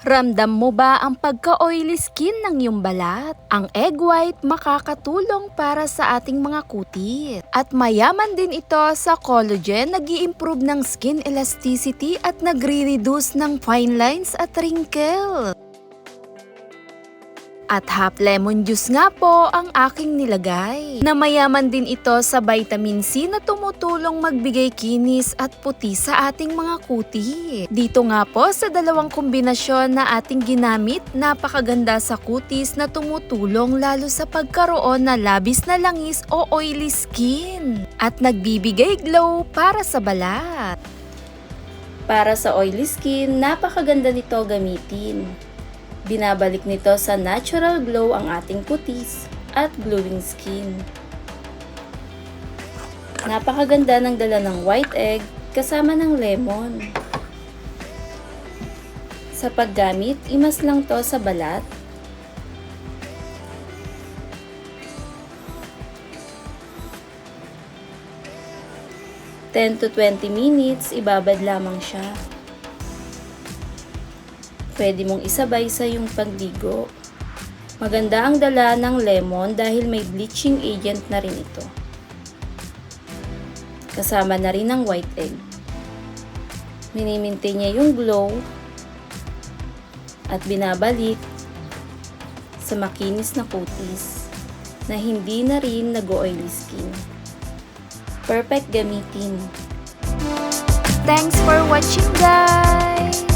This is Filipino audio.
Ramdam mo ba ang pagka-oily skin ng iyong balat? Ang egg white makakatulong para sa ating mga kutis. At mayaman din ito sa collagen, nag-i-improve ng skin elasticity at nagre-reduce ng fine lines at wrinkle. At half lemon juice nga po ang aking nilagay. Na mayaman din ito sa vitamin C na tumutulong magbigay kinis at puti sa ating mga kuti. Dito nga po sa dalawang kombinasyon na ating ginamit, napakaganda sa kutis na tumutulong lalo sa pagkaroon na labis na langis o oily skin. At nagbibigay glow para sa balat. Para sa oily skin, napakaganda nito gamitin. Binabalik nito sa natural glow ang ating kutis at glowing skin. Napakaganda ng dala ng white egg kasama ng lemon. Sa paggamit, imas lang to sa balat. (10 to 20 minutes, ibabad lamang siya. Pwede mong isabay sa iyong pagligo. Maganda ang dala ng lemon dahil may bleaching agent na rin ito. Kasama na rin ang white egg. Minimaintain niya yung glow at binabalik sa makinis na kutis na hindi na rin nag-oily skin. Perfect gamitin. Thanks for watching, guys!